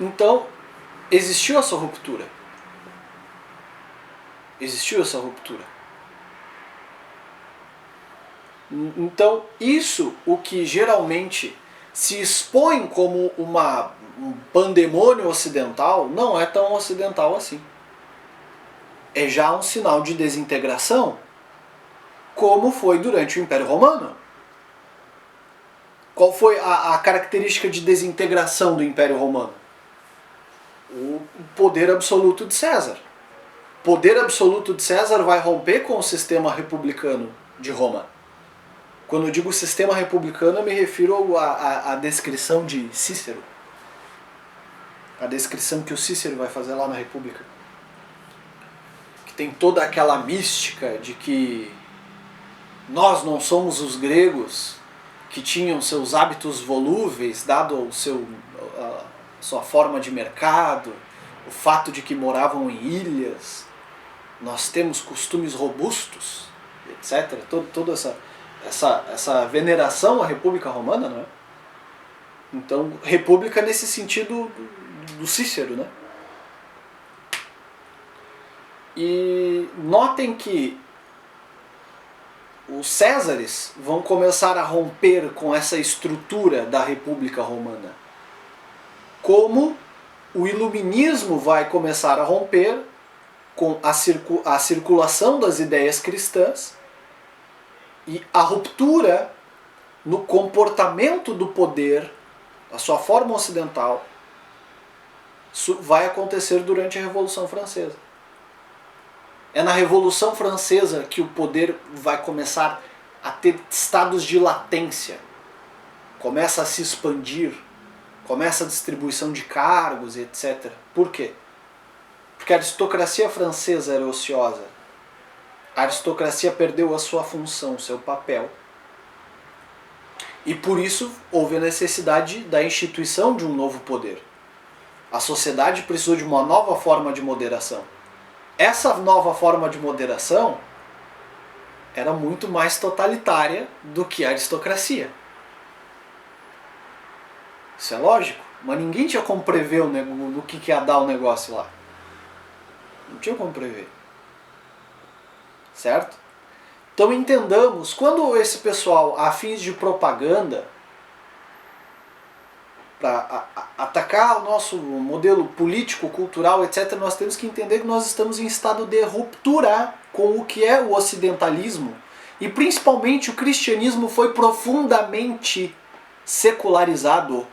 Então, existiu essa ruptura. Existiu essa ruptura. Então, isso, o que geralmente se expõe como um pandemônio ocidental, não é tão ocidental assim. É já um sinal de desintegração, como foi durante o Império Romano. Qual foi a característica de desintegração do Império Romano? O poder absoluto de César. O poder absoluto de César vai romper com o sistema republicano de Roma. Quando eu digo sistema republicano, eu me refiro à descrição de Cícero. A descrição que o Cícero vai fazer lá na República. Que tem toda aquela mística de que nós não somos os gregos que tinham seus hábitos volúveis, dado a sua forma de mercado, o fato de que moravam em ilhas, nós temos costumes robustos, etc. Toda essa veneração à República Romana, não é? Então, república nesse sentido do Cícero, né? E notem que os Césares vão começar a romper com essa estrutura da República Romana. Como o iluminismo vai começar a romper com a circulação das ideias cristãs e a ruptura no comportamento do poder, a sua forma ocidental, vai acontecer durante a Revolução Francesa. É na Revolução Francesa que o poder vai começar a ter estados de latência. Começa a se expandir, começa a distribuição de cargos, etc. Por quê? Porque a aristocracia francesa era ociosa. A aristocracia perdeu a sua função, o seu papel. E por isso houve a necessidade da instituição de um novo poder. A sociedade precisou de uma nova forma de moderação. Essa nova forma de moderação era muito mais totalitária do que a aristocracia. Isso é lógico, mas ninguém tinha como prever o que ia dar o negócio lá. Não tinha como prever. Certo? Então entendamos, quando esse pessoal, a fins de propaganda, para atacar o nosso modelo político, cultural, etc., nós temos que entender que nós estamos em estado de ruptura com o que é o ocidentalismo. E principalmente o cristianismo foi profundamente secularizado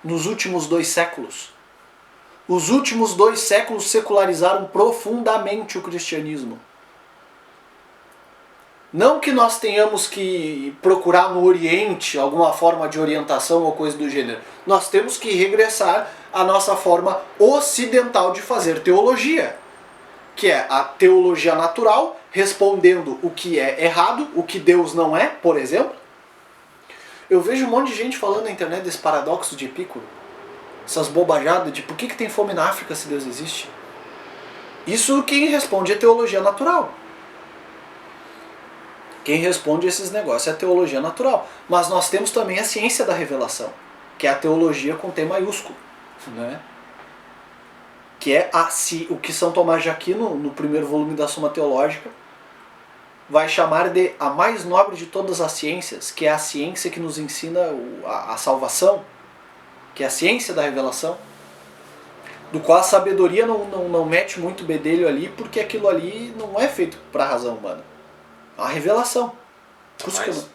nos últimos 2 séculos. Os últimos 2 séculos secularizaram profundamente o cristianismo. Não que nós tenhamos que procurar no Oriente alguma forma de orientação ou coisa do gênero. Nós temos que regressar à nossa forma ocidental de fazer teologia, que é a teologia natural, respondendo o que é errado, o que Deus não é, por exemplo. Eu vejo um monte de gente falando na internet desse paradoxo de Epicuro, essas bobajadas de por que tem fome na África se Deus existe. Isso quem responde é teologia natural. Quem responde esses negócios é a teologia natural. Mas nós temos também a ciência da revelação, que é a teologia com T maiúsculo. Né? Que é o que São Tomás de Aquino, no primeiro volume da Suma Teológica, vai chamar de a mais nobre de todas as ciências, que é a ciência que nos ensina a salvação, que é a ciência da revelação, do qual a sabedoria não mete muito bedelho ali, porque aquilo ali não é feito para a razão humana. A revelação.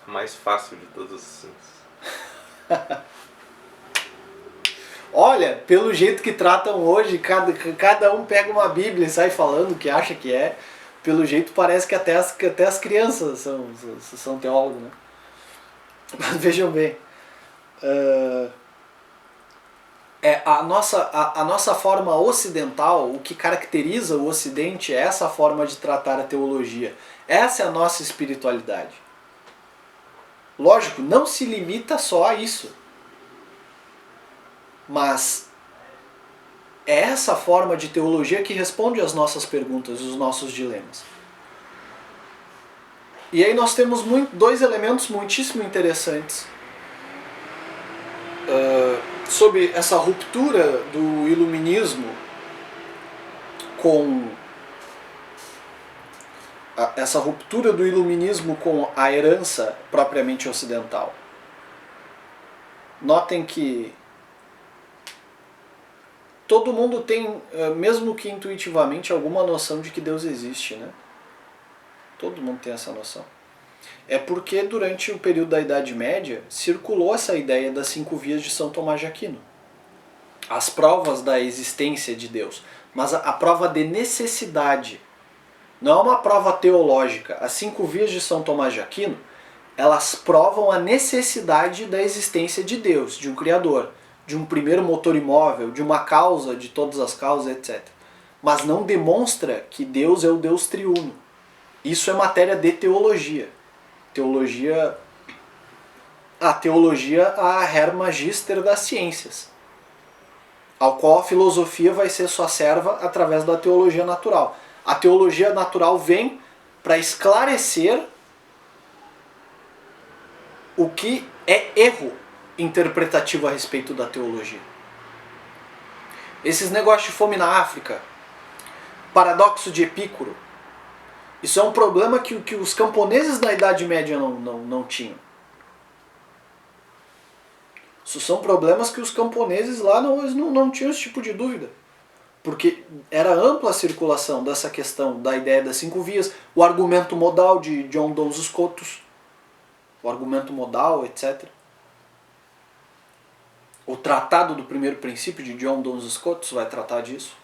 Mais fácil de todas as ciências. Olha, pelo jeito que tratam hoje, cada um pega uma Bíblia e sai falando o que acha que é. Pelo jeito parece que até as crianças são teólogos, né? Mas vejam bem. A nossa forma ocidental, o que caracteriza o Ocidente é essa forma de tratar a teologia. Essa é a nossa espiritualidade. Lógico, não se limita só a isso. Mas é essa forma de teologia que responde às nossas perguntas, os nossos dilemas. E aí nós temos 2 elementos muitíssimo interessantes sobre essa ruptura do iluminismo com a herança propriamente ocidental. Notem que todo mundo tem, mesmo que intuitivamente, alguma noção de que Deus existe, né? Todo mundo tem essa noção. É porque durante o período da Idade Média circulou essa ideia das 5 vias de São Tomás de Aquino. As provas da existência de Deus, mas a prova de necessidade. Não é uma prova teológica. As 5 vias de São Tomás de Aquino, elas provam a necessidade da existência de Deus, de um Criador, de um primeiro motor imóvel, de uma causa, de todas as causas, etc. Mas não demonstra que Deus é o Deus triuno. Isso é matéria de teologia. A teologia, a Her Magister das ciências, ao qual a filosofia vai ser sua serva através da teologia natural. A teologia natural vem para esclarecer o que é erro interpretativo a respeito da teologia. Esses negócios de fome na África, paradoxo de Epicuro, isso é um problema que os camponeses da Idade Média não tinham. Isso são problemas que os camponeses lá não tinham esse tipo de dúvida. Porque era ampla a circulação dessa questão da ideia das 5 vias, o argumento modal de John Duns Scotus, o argumento modal, etc. O Tratado do Primeiro Princípio de John Duns Scotus vai tratar disso.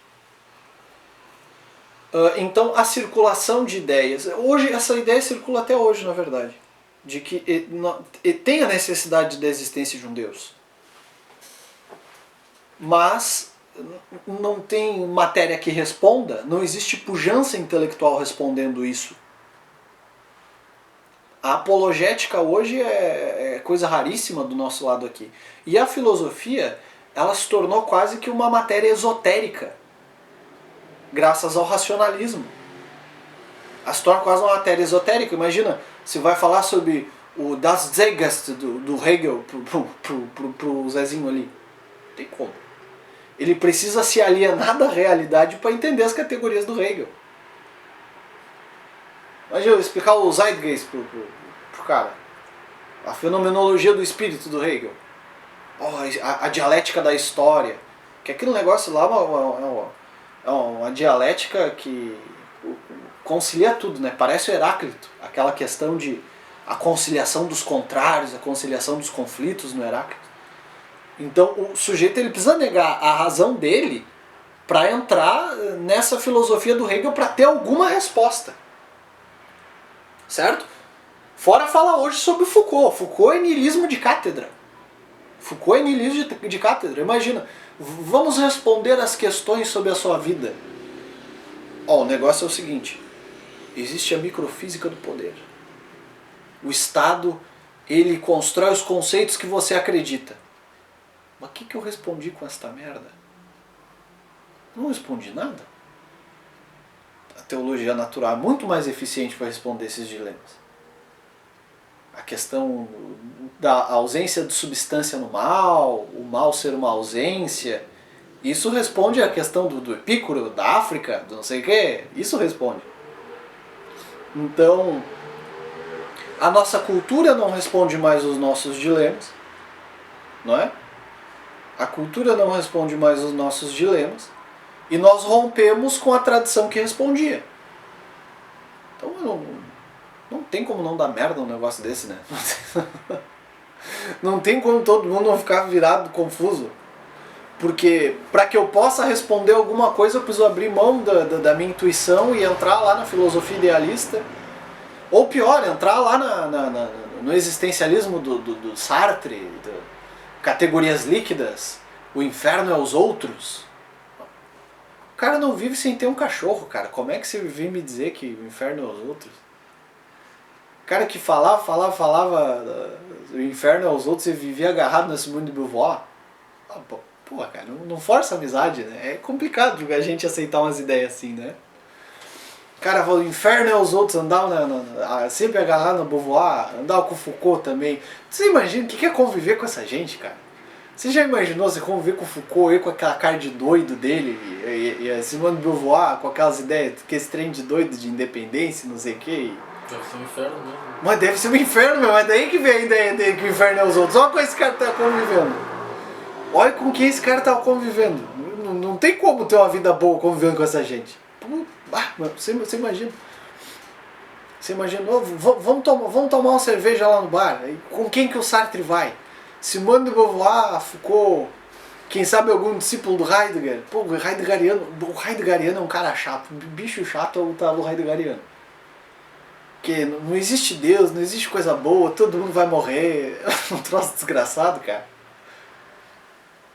Então a circulação de ideias, hoje essa ideia circula até hoje, na verdade, de que tem a necessidade da existência de um Deus, mas não tem matéria que responda, não existe pujança intelectual respondendo isso. A apologética hoje é coisa raríssima do nosso lado aqui. E a filosofia, ela se tornou quase que uma matéria esotérica, graças ao racionalismo. Ela se torna quase uma matéria esotérica. Imagina, você vai falar sobre o Das Zeitgeist do Hegel pro Zezinho ali. Não tem como. Ele precisa se alienar da realidade para entender as categorias do Hegel. Imagina eu explicar o Zeitgeist pro cara. A fenomenologia do espírito do Hegel. A dialética da história. Que aquele negócio lá é uma dialética que concilia tudo, né? Parece o Heráclito. Aquela questão de a conciliação dos contrários, a conciliação dos conflitos no Heráclito. Então o sujeito ele precisa negar a razão dele para entrar nessa filosofia do Hegel para ter alguma resposta. Certo? Fora fala hoje sobre Foucault. Foucault é niilismo de cátedra. Foucault é niilismo de cátedra. Imagina, vamos responder as questões sobre a sua vida. O negócio é o seguinte. Existe a microfísica do poder. O Estado, ele constrói os conceitos que você acredita. Mas o que eu respondi com esta merda? Não respondi nada. A teologia natural é muito mais eficiente para responder esses dilemas. A questão da ausência de substância no mal, o mal ser uma ausência, isso responde à questão do Epicuro, da África, do não sei o quê, isso responde. Então, a nossa cultura não responde mais os nossos dilemas, não é? A cultura não responde mais os nossos dilemas, e nós rompemos com a tradição que respondia. Então, não tem como não dar merda um negócio desse, né? Não tem como todo mundo não ficar virado, confuso. Porque para que eu possa responder alguma coisa, eu preciso abrir mão da minha intuição e entrar lá na filosofia idealista. Ou pior, entrar lá no existencialismo do Sartre, categorias líquidas, o inferno é os outros. O cara não vive sem ter um cachorro, cara. Como é que você vem me dizer que o inferno é os outros? O cara que falava o inferno é os outros e vivia agarrado nesse mundo de Beauvoir. Pô, cara, não força a amizade, né? É complicado a gente aceitar umas ideias assim, né? O cara falou, o inferno é os outros, andava sempre agarrado na Beauvoir, andava com Foucault também. Você imagina o que é conviver com essa gente, cara? Você já imaginou você conviver com o Foucault aí, com aquela cara de doido dele, e a Simone de Beauvoir com aquelas ideias, que esse trem de doido de independência, não sei o que. Deve ser um inferno mesmo. Mas deve ser um inferno, meu, mas daí que vem a ideia de que o inferno é os outros. Olha com esse cara tá convivendo. Olha com quem esse cara tá convivendo. Não tem como ter uma vida boa convivendo com essa gente. Você imagina. Você imagina, vamos tomar uma cerveja lá no bar. Com quem que o Sartre vai? Simone de Beauvoir, Foucault, quem sabe algum discípulo do Heidegger. Pô, o Heideggeriano é um cara chato. Bicho chato é o tal Heideggeriano. Porque não existe Deus, não existe coisa boa, todo mundo vai morrer. É um troço desgraçado, cara.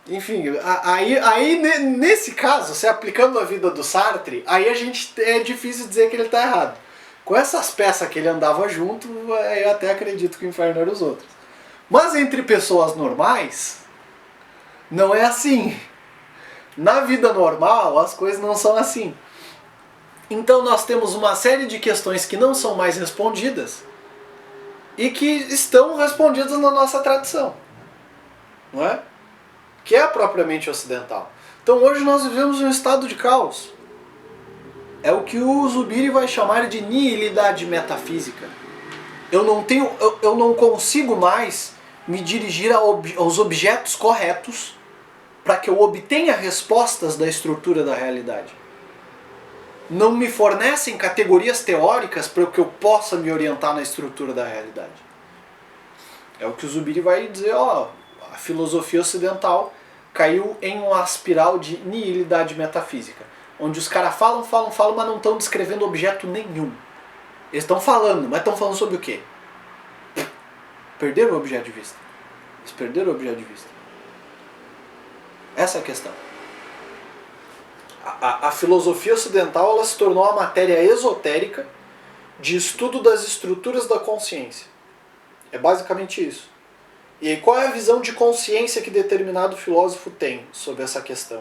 Enfim, aí nesse caso, se aplicando a vida do Sartre, aí é difícil dizer que ele está errado. Com essas peças que ele andava junto, eu até acredito que o inferno era os outros. Mas entre pessoas normais, não é assim. Na vida normal, as coisas não são assim. Então nós temos uma série de questões que não são mais respondidas e que estão respondidas na nossa tradição, não é? Que é propriamente ocidental. Então hoje nós vivemos um estado de caos. É o que o Zubiri vai chamar de nihilidade metafísica. Eu não consigo mais me dirigir aos objetos corretos para que eu obtenha respostas da estrutura da realidade. Não me fornecem categorias teóricas para que eu possa me orientar na estrutura da realidade. É o que o Zubiri vai dizer, a filosofia ocidental caiu em uma espiral de nihilidade metafísica, onde os caras falam, mas não estão descrevendo objeto nenhum. Eles estão falando, mas estão falando sobre o quê? Perderam o objeto de vista. Eles perderam o objeto de vista. Essa é a questão. A filosofia ocidental ela se tornou uma matéria esotérica de estudo das estruturas da consciência. É basicamente isso. E aí, qual é a visão de consciência que determinado filósofo tem sobre essa questão?